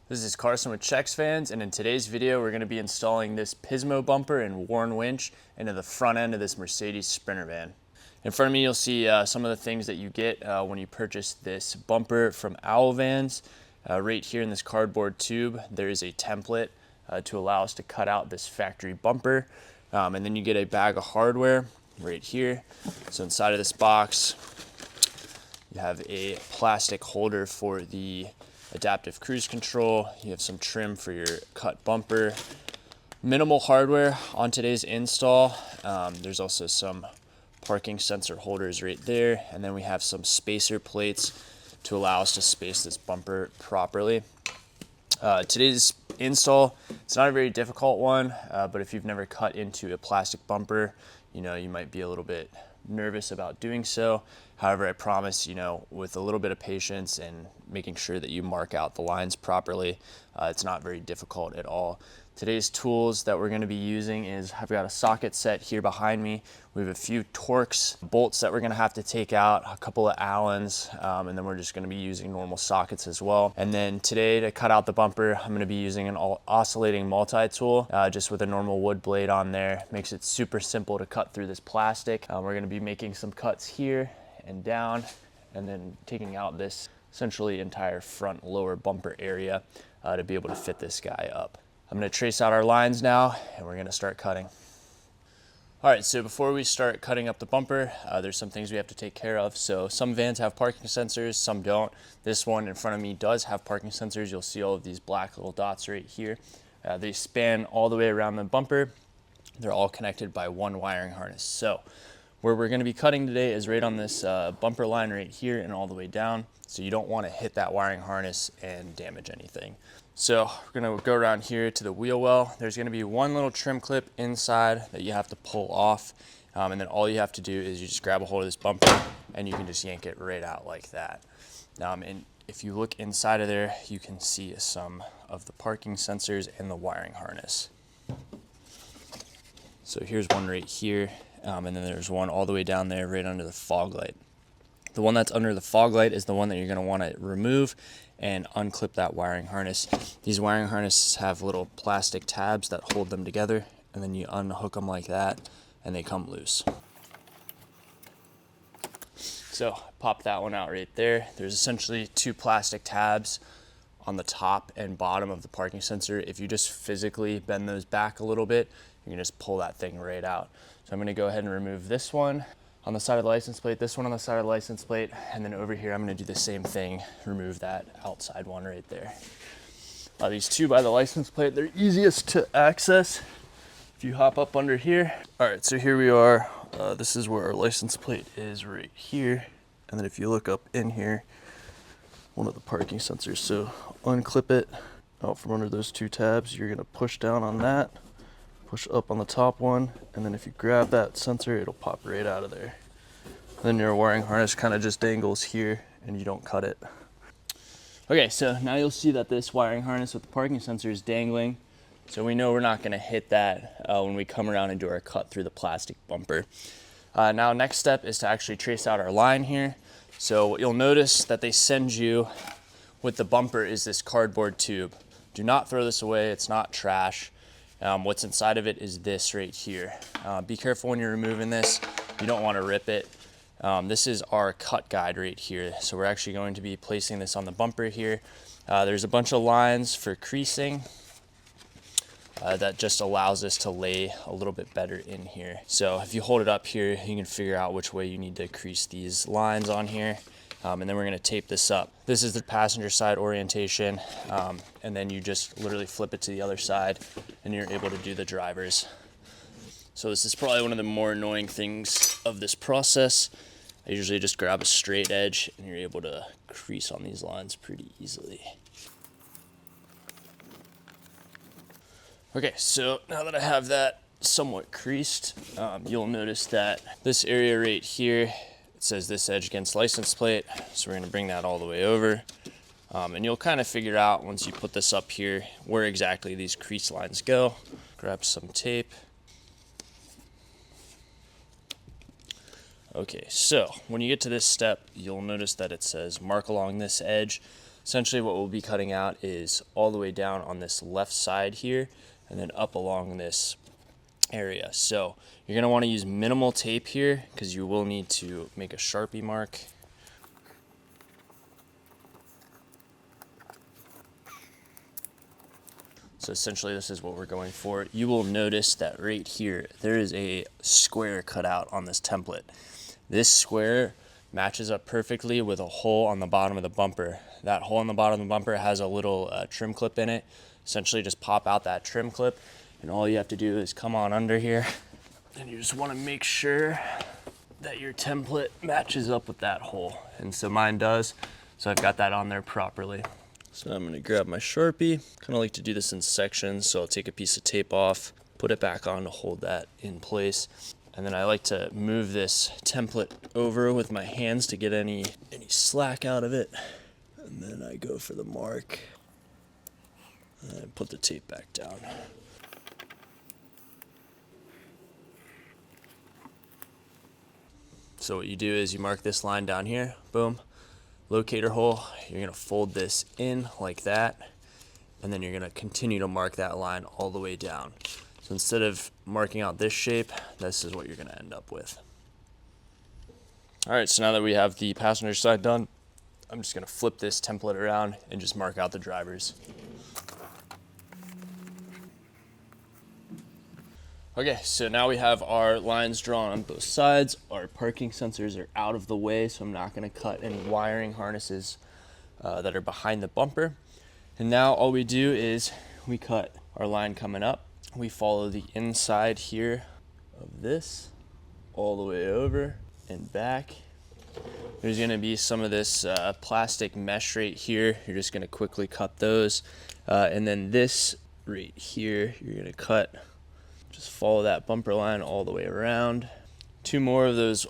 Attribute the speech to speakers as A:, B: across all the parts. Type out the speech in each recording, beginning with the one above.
A: This is Carson with Chex Fans, and in today's video we're going to be installing this Pismo bumper and worn winch into the front end of this Mercedes Sprinter van. In front of me you'll see some of the things that you get when you purchase this bumper from Owl Vans. Right here in this cardboard tube there is a template to allow us to cut out this factory bumper, and then you get a bag of hardware right here. So inside of this box you have a plastic holder for the adaptive cruise control. You have some trim for your cut bumper. Minimal hardware on today's install. There's also some parking sensor holders right there, and then we have some spacer plates to allow us to space this bumper properly. Today's install, it's not a very difficult one, but if you've never cut into a plastic bumper, you might be a little bit nervous about doing so. However, I promise, with a little bit of patience and making sure that you mark out the lines properly, it's not very difficult at all. Today's tools that we're going to be using is, I've got a socket set here behind me. We have a few Torx bolts that we're going to have to take out, a couple of Allens, and then we're just going to be using normal sockets as well. And then today, to cut out the bumper, I'm going to be using an oscillating multi-tool, just with a normal wood blade on there. Makes it super simple to cut through this plastic. We're going to be making some cuts here and down, and then taking out this essentially entire front lower bumper area to be able to fit this guy up. I'm going to trace out our lines now, and we're going to start cutting. All right, so before we start cutting up the bumper, there's some things we have to take care of. So some vans have parking sensors, some don't. This one in front of me does have parking sensors. You'll see all of these black little dots right here. They span all the way around the bumper. They're all connected by one wiring harness. So where we're going to be cutting today is right on this bumper line right here and all the way down. So you don't want to hit that wiring harness and damage anything. So we're going to go around here to the wheel well. There's going to be one little trim clip inside that you have to pull off. And then all you have to do is you just grab a hold of this bumper and you can just yank it right out like that. And if you look inside of there, you can see some of the parking sensors and the wiring harness. So here's one right here. And then there's one all the way down there right under the fog light. The one that's under the fog light is the one that you're going to want to remove and unclip that wiring harness. These wiring harnesses have little plastic tabs that hold them together, and then you unhook them like that and they come loose. So pop that one out right there. There's essentially two plastic tabs on the top and bottom of the parking sensor. If you just physically bend those back a little bit, you can just pull that thing right out. So I'm going to go ahead and remove this one on the side of the license plate, this one on the side of the license plate, and then over here I'm going to do the same thing, remove that outside one right there. These two by the license plate, they're easiest to access if you hop up under here. All right, so here we are. This is where our license plate is right here. And then if you look up in here, one of the parking sensors. So unclip it out from under those two tabs. You're going to push down on that, push up on the top one, and then if you grab that sensor, it'll pop right out of there. Then your wiring harness kind of just dangles here and you don't cut it. Okay, so now you'll see that this wiring harness with the parking sensor is dangling. So we know we're not going to hit that when we come around and do our cut through the plastic bumper. Now next step is to actually trace out our line here. So what you'll notice that they send you with the bumper is this cardboard tube. Do not throw this away, it's not trash. What's inside of it is this right here. Be careful when you're removing this. You don't want to rip it. This is our cut guide right here. So we're actually going to be placing this on the bumper here. There's a bunch of lines for creasing that just allows us to lay a little bit better in here. So if you hold it up here, you can figure out which way you need to crease these lines on here. And then we're going to tape this up. This is the passenger side orientation, and then you just literally flip it to the other side and you're able to do the driver's. So this is probably one of the more annoying things of this process. I usually just grab a straight edge and you're able to crease on these lines pretty easily. Okay, so now that I have that somewhat creased, you'll notice that this area right here, it says this edge against license plate, so we're going to bring that all the way over. And you'll kind of figure out once you put this up here where exactly these crease lines go. Grab some tape. Okay, so when you get to this step, you'll notice that it says mark along this edge. Essentially what we'll be cutting out is all the way down on this left side here and then up along this area. So you're going to want to use minimal tape here because you will need to make a Sharpie mark. So essentially this is what we're going for. You will notice that right here there is a square cut out on this template. This square matches up perfectly with a hole on the bottom of the bumper. That hole on the bottom of the bumper has a little trim clip in it. Essentially just pop out that trim clip, and all you have to do is come on under here, and you just want to make sure that your template matches up with that hole. And so mine does, so I've got that on there properly. So I'm going to grab my Sharpie. Kind of like to do this in sections, so I'll take a piece of tape off, put it back on to hold that in place. And then I like to move this template over with my hands to get any slack out of it. And then I go for the mark and put the tape back down. So what you do is you mark this line down here, boom, locator hole. You're gonna fold this in like that, and then you're gonna continue to mark that line all the way down. So instead of marking out this shape, this is what you're gonna end up with. All right, so now that we have the passenger side done, I'm just gonna flip this template around and just mark out the drivers. Okay, so now we have our lines drawn on both sides. Our parking sensors are out of the way, so I'm not gonna cut any wiring harnesses that are behind the bumper. And now all we do is we cut our line coming up. We follow the inside here of this all the way over and back. There's gonna be some of this plastic mesh right here. You're just gonna quickly cut those. And then this right here, you're gonna cut, just follow that bumper line all the way around. Two more of those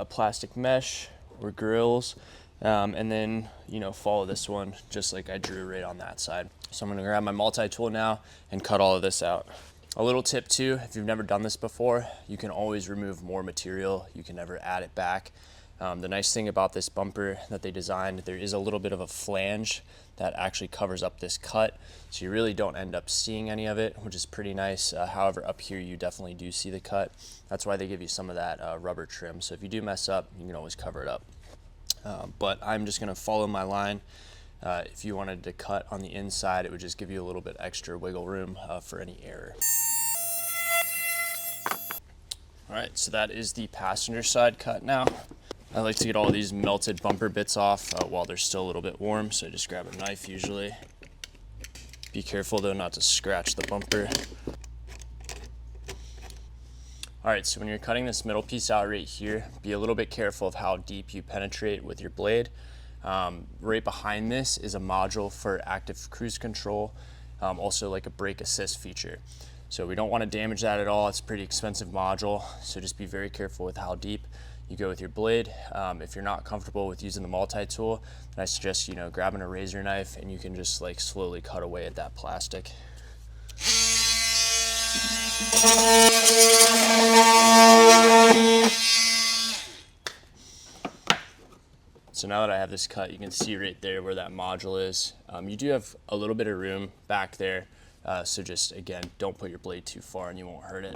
A: plastic mesh or grills. And then, follow this one just like I drew right on that side. So I'm gonna grab my multi-tool now and cut all of this out. A little tip too, if you've never done this before, you can always remove more material. You can never add it back. The nice thing about this bumper that they designed, there is a little bit of a flange that actually covers up this cut, so you really don't end up seeing any of it, which is pretty nice. However, up here you definitely do see the cut. That's why they give you some of that rubber trim, so if you do mess up, you can always cover it up. But I'm just gonna follow my line. If you wanted to cut on the inside, it would just give you a little bit extra wiggle room for any error. All right, so that is the passenger side cut now. I like to get all these melted bumper bits off while they're still a little bit warm, so I just grab a knife usually. Be careful though not to scratch the bumper. All right, so when you're cutting this middle piece out right here, be a little bit careful of how deep you penetrate with your blade. Right behind this is a module for active cruise control, also like a brake assist feature. So we don't want to damage that at all. It's a pretty expensive module, so just be very careful with how deep you go with your blade. If you're not comfortable with using the multi-tool, then I suggest grabbing a razor knife and you can just like slowly cut away at that plastic. So now that I have this cut, you can see right there where that module is. You do have a little bit of room back there, so just again, don't put your blade too far and you won't hurt it.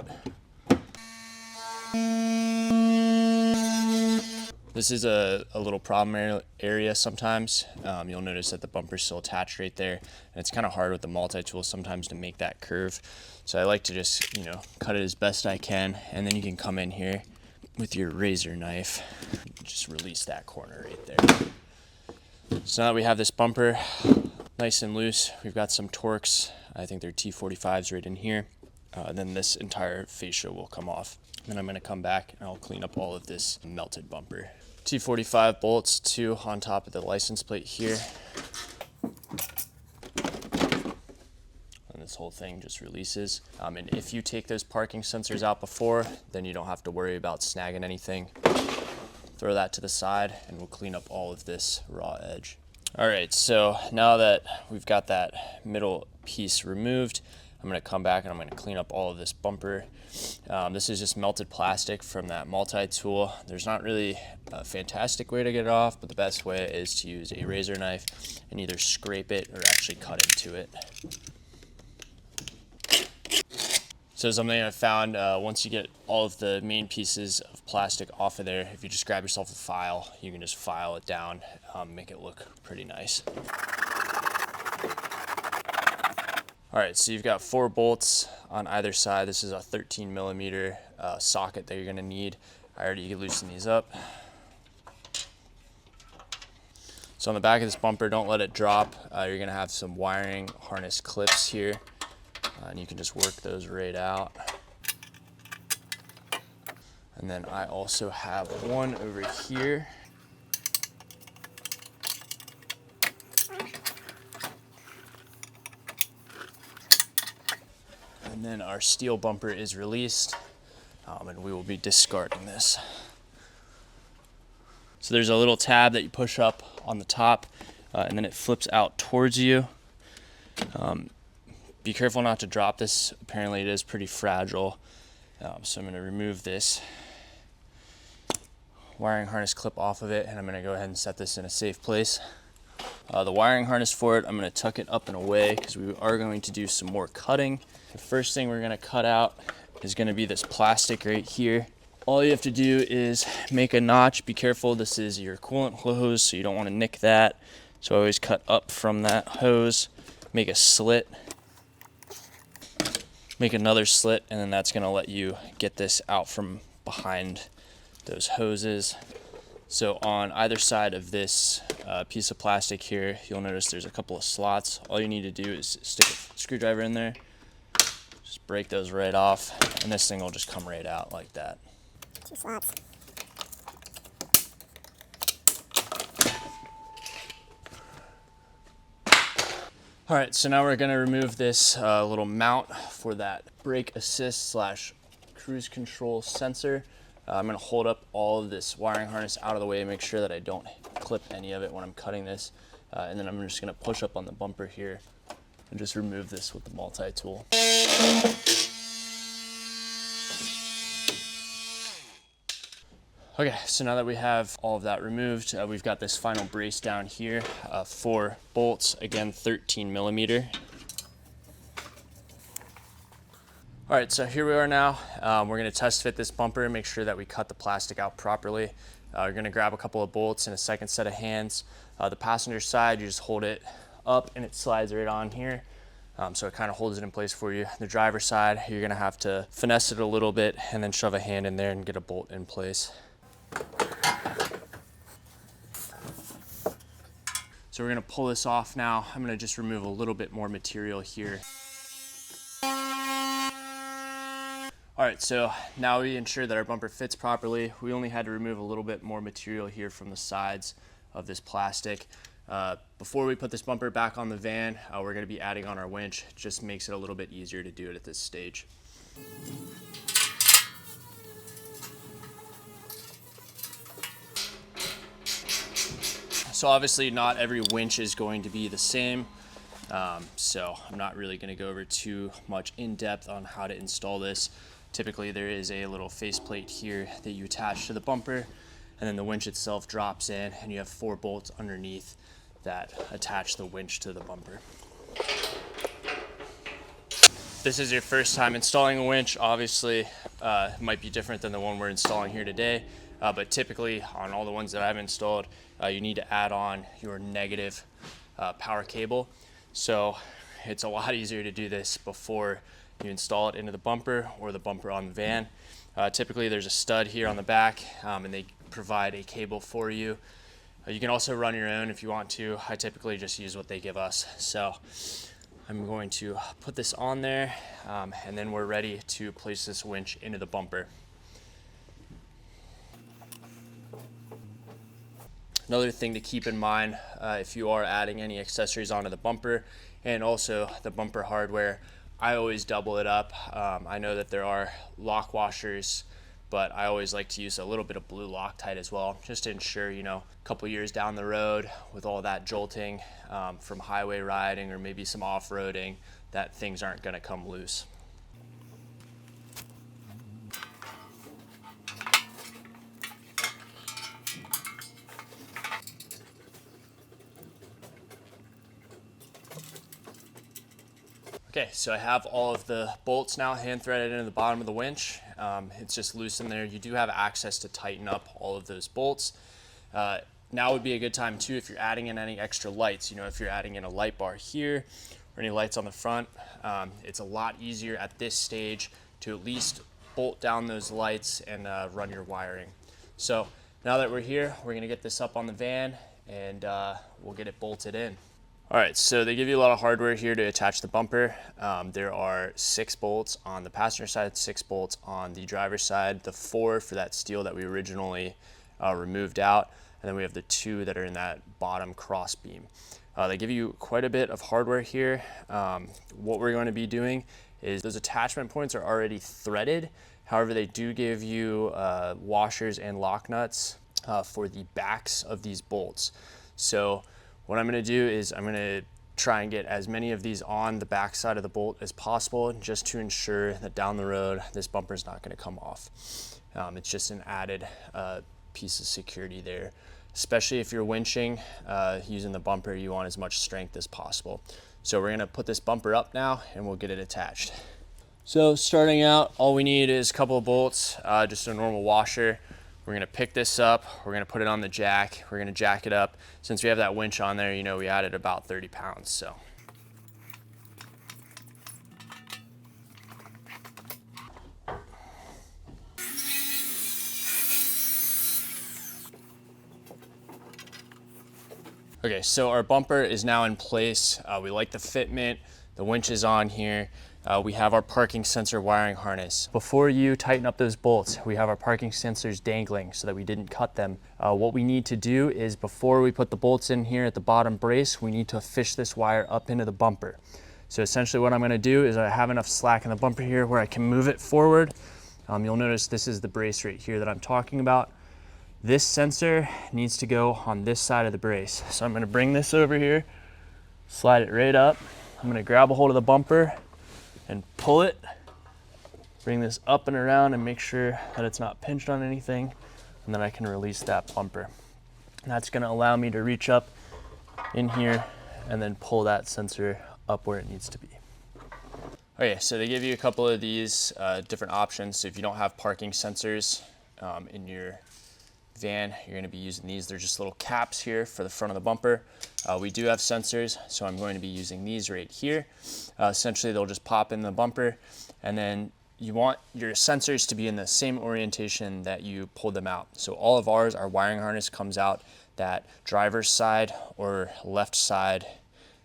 A: This is a little problem area sometimes. You'll notice that the bumper's still attached right there, and it's kind of hard with the multi-tool sometimes to make that curve. So I like to just, cut it as best I can, and then you can come in here with your razor knife, just release that corner right there. So now that we have this bumper nice and loose, we've got some Torx. I think they're T45s right in here. Then this entire fascia will come off. Then I'm going to come back and I'll clean up all of this melted bumper. T45 bolts, 2 on top of the license plate here. And this whole thing just releases. And if you take those parking sensors out before, then you don't have to worry about snagging anything. Throw that to the side and we'll clean up all of this raw edge. All right, so now that we've got that middle piece removed, I'm going to come back and I'm going to clean up all of this bumper. This is just melted plastic from that multi-tool. There's not really a fantastic way to get it off, but the best way is to use a razor knife and either scrape it or actually cut into it. So something I found, once you get all of the main pieces of plastic off of there, if you just grab yourself a file, you can just file it down, make it look pretty nice. All right, so you've got 4 bolts on either side. This is a 13 millimeter socket that you're gonna need. I already loosened these up. So on the back of this bumper, don't let it drop. You're gonna have some wiring harness clips here, and you can just work those right out. And then I also have one over here. And then our steel bumper is released, and we will be discarding this. So there's a little tab that you push up on the top, and then it flips out towards you. Be careful not to drop this. Apparently it is pretty fragile. So I'm going to remove this wiring harness clip off of it, and I'm going to go ahead and set this in a safe place. The wiring harness for it, I'm going to tuck it up and away because we are going to do some more cutting. The first thing we're going to cut out is going to be this plastic right here. All you have to do is make a notch. Be careful, this is your coolant hose, so you don't want to nick that. So I always cut up from that hose, make a slit, make another slit, and then that's going to let you get this out from behind those hoses. So on either side of this piece of plastic here, you'll notice there's a couple of slots. All you need to do is stick a screwdriver in there, just break those right off, and this thing will just come right out like that.
B: 2 slots.
A: All right, so now we're gonna remove this little mount for that brake assist / cruise control sensor. I'm gonna hold up all of this wiring harness out of the way, make sure that I don't clip any of it when I'm cutting this. And then I'm just gonna push up on the bumper here and just remove this with the multi-tool. Okay, so now that we have all of that removed, we've got this final brace down here, 4 bolts, again 13 millimeter. All right, so here we are now. We're gonna test fit this bumper and make sure that we cut the plastic out properly. You're gonna grab a couple of bolts and a second set of hands. The passenger side, you just hold it up and it slides right on here. So it kind of holds it in place for you. The driver's side, you're gonna have to finesse it a little bit and then shove a hand in there and get a bolt in place. So we're gonna pull this off now. I'm gonna just remove a little bit more material here. All right, so now we ensure that our bumper fits properly. We only had to remove a little bit more material here from the sides of this plastic. Before we put this bumper back on the van, we're gonna be adding on our winch. It just makes it a little bit easier to do it at this stage. So obviously not every winch is going to be the same. So I'm not really gonna go over too much in depth on how to install this. Typically there is a little faceplate here that you attach to the bumper, and then the winch itself drops in and you have 4 bolts underneath that attach the winch to the bumper. If this is your first time installing a winch, obviously it might be different than the one we're installing here today, but typically on all the ones that I've installed, you need to add on your negative power cable. So it's a lot easier to do this before you install it into the bumper or the bumper on the van. Typically there's a stud here on the back, and they provide a cable for you. You can also run your own if you want to. I typically just use what they give us. So I'm going to put this on there, and then we're ready to place this winch into the bumper. Another thing to keep in mind if you are adding any accessories onto the bumper and also the bumper hardware, I always double it up. I know that there are lock washers but I always like to use a little bit of blue Loctite as well, just to ensure, you know, a couple years down the road with all that jolting from highway riding or maybe some off-roading, that things aren't gonna come loose. Okay, so I have all of the bolts now hand threaded into the bottom of the winch. It's just loose in there. You do have access to tighten up all of those bolts. Now would be a good time too if you're adding in any extra lights. You know, if you're adding in a light bar here or any lights on the front, it's a lot easier at this stage to at least bolt down those lights and run your wiring. So now that we're here, we're gonna get this up on the van and we'll get it bolted in. All right, so they give you a lot of hardware here to attach the bumper. There are 6 bolts on the passenger side, 6 bolts on the driver's side, the 4 for that steel that we originally removed out, and then we have the 2 that are in that bottom cross beam. They give you quite a bit of hardware here. What we're going to be doing is those attachment points are already threaded. However, they do give you washers and lock nuts for the backs of these bolts. So what I'm gonna do is I'm gonna try and get as many of these on the back side of the bolt as possible, just to ensure that down the road, this bumper is not gonna come off. It's just an added piece of security there. Especially if you're winching using the bumper, you want as much strength as possible. So we're gonna put this bumper up now and we'll get it attached. So starting out, all we need is a couple of bolts, just a normal washer. We're gonna pick this up, we're gonna put it on the jack, we're gonna jack it up. Since we have that winch on there, you know, we added about 30 pounds, so. Okay, so our bumper is now in place. We like the fitment, the winch is on here. We have our parking sensor wiring harness. Before you tighten up those bolts, we have our parking sensors dangling so that we didn't cut them. What we need to do is before we put the bolts in here at the bottom brace, we need to fish this wire up into the bumper. So essentially what I'm gonna do is I have enough slack in the bumper here where I can move it forward. You'll notice this is the brace right here that I'm talking about. This sensor needs to go on this side of the brace. So I'm gonna bring this over here, slide it right up. I'm gonna grab a hold of the bumper and pull it, bring this up and around and make sure that it's not pinched on anything, and then I can release that bumper. And that's gonna allow me to reach up in here and then pull that sensor up where it needs to be. Okay, so they give you a couple of these different options. So if you don't have parking sensors in your van, you're going to be using these. They're just little caps here for the front of the bumper. We do have sensors, so I'm going to be using these right here. Essentially, they'll just pop in the bumper, and then you want your sensors to be in the same orientation that you pulled them out. So all of ours, our wiring harness comes out that driver's side or left side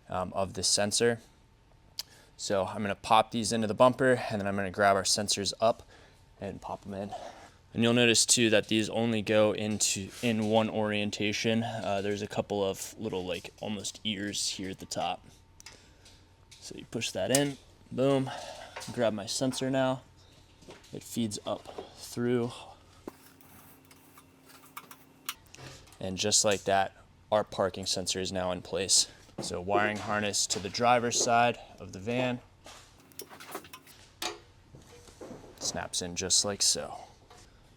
A: of the sensor. So I'm going to pop these into the bumper, and then I'm going to grab our sensors up and pop them in. And you'll notice too that these only go in one orientation. There's a couple of little like almost ears here at the top. So you push that in, boom, grab my sensor now. It feeds up through. And just like that, our parking sensor is now in place. So wiring harness to the driver's side of the van. Snaps in just like so.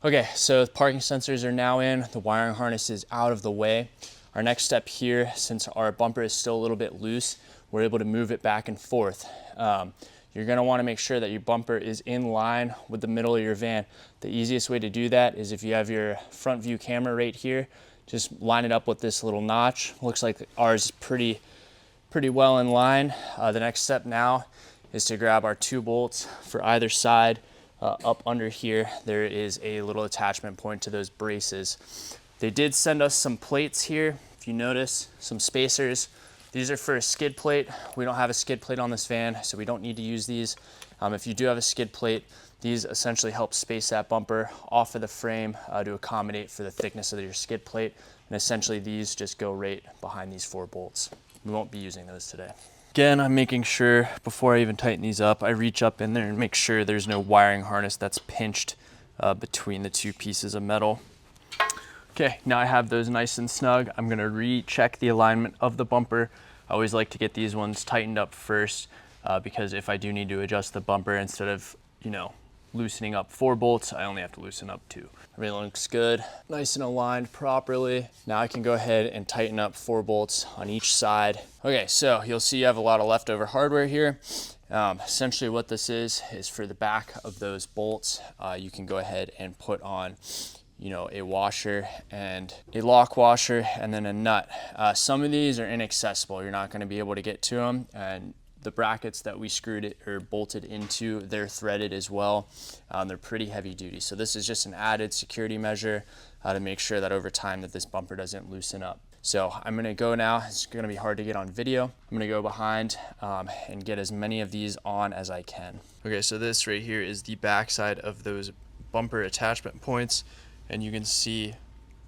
A: Okay, so the parking sensors are now in, the wiring harness is out of the way. Our next step here, since our bumper is still a little bit loose, we're able to move it back and forth. You're gonna wanna make sure that your bumper is in line with the middle of your van. The easiest way to do that is if you have your front view camera right here, just line it up with this little notch. Looks like ours is pretty well in line. The next step now is to grab our 2 bolts for either side. Up under here, there is a little attachment point to those braces. They did send us some plates here. If you notice, some spacers. These are for a skid plate. We don't have a skid plate on this van, so we don't need to use these. If you do have a skid plate, these essentially help space that bumper off of the frame to accommodate for the thickness of your skid plate. And essentially these just go right behind these 4 bolts. We won't be using those today. Again, I'm making sure before I even tighten these up, I reach up in there and make sure there's no wiring harness that's pinched between the two pieces of metal. Okay, now I have those nice and snug. I'm gonna recheck the alignment of the bumper. I always like to get these ones tightened up first because if I do need to adjust the bumper, instead of, you know, loosening up 4 bolts, I only have to loosen up 2. Everything looks good, nice and aligned properly. Now I can go ahead and tighten up 4 bolts on each side. Okay, so you'll see I have a lot of leftover hardware here. Essentially what this is for the back of those bolts, you can go ahead and put on, you know, a washer and a lock washer and then a nut. Some of these are inaccessible. You're not going to be able to get to them, and the brackets that we screwed it or bolted into, they're threaded as well. They're pretty heavy duty. So this is just an added security measure to make sure that over time that this bumper doesn't loosen up. So I'm gonna go now. It's gonna be hard to get on video. I'm gonna go behind and get as many of these on as I can. Okay, so this right here is the back side of those bumper attachment points. And you can see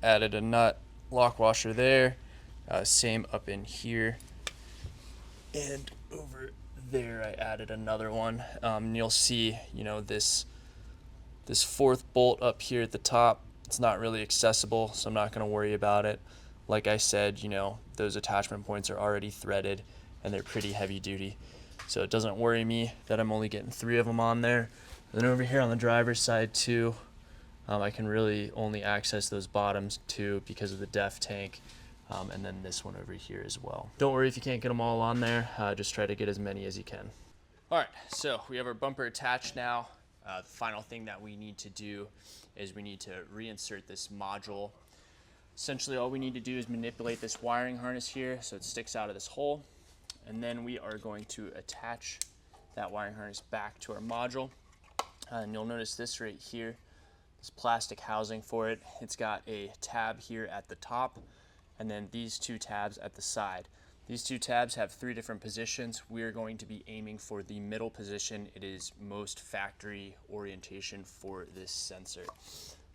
A: added a nut, lock washer there, same up in here. And over there I added another one. And you'll see, you know, this 4th bolt up here at the top, it's not really accessible, so I'm not gonna worry about it. Like I said, you know, those attachment points are already threaded and they're pretty heavy duty. So it doesn't worry me that I'm only getting 3 of them on there. And then over here on the driver's side too, I can really only access those bottoms 2 because of the def tank, and then this one over here as well. Don't worry if you can't get them all on there, just try to get as many as you can. All right, so we have our bumper attached now. The final thing that we need to do is we need to reinsert this module. Essentially all we need to do is manipulate this wiring harness here so it sticks out of this hole, and then we are going to attach that wiring harness back to our module. And you'll notice this right here, this plastic housing for it. It's got a tab here at the top and then these 2 tabs at the side. These 2 tabs have 3 different positions. We're going to be aiming for the middle position. It is most factory orientation for this sensor.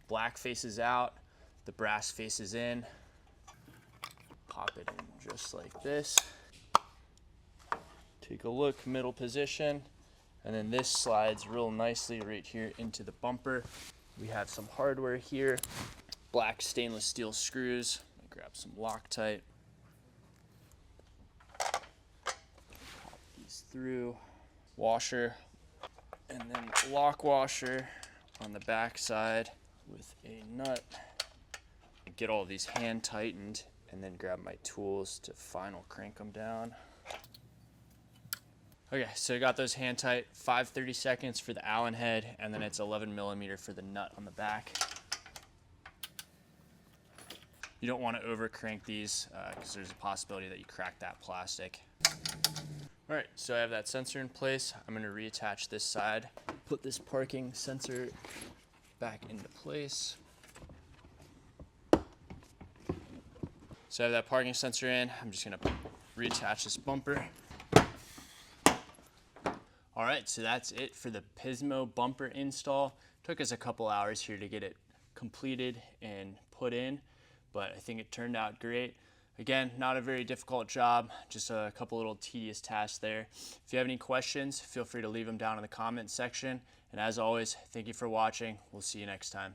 A: Black faces out, the brass faces in. Pop it in just like this. Take a look, middle position. And then this slides real nicely right here into the bumper. We have some hardware here, black stainless steel screws. Let me grab some Loctite. Pop these through. Washer, and then lock washer on the back side with a nut. Get all of these hand tightened and then grab my tools to final crank them down. Okay, so I got those hand tight, 5 30-seconds for the Allen head, and then it's 11mm for the nut on the back. You don't want to over crank these because there's a possibility that you crack that plastic. All right, so I have that sensor in place. I'm gonna reattach this side, put this parking sensor back into place. So I have that parking sensor in. I'm just gonna reattach this bumper. All right, so that's it for the Pismo bumper install. Took us a couple hours here to get it completed and put in, but I think it turned out great. Again, not a very difficult job, just a couple little tedious tasks there. If you have any questions, feel free to leave them down in the comment section. And as always, thank you for watching. We'll see you next time.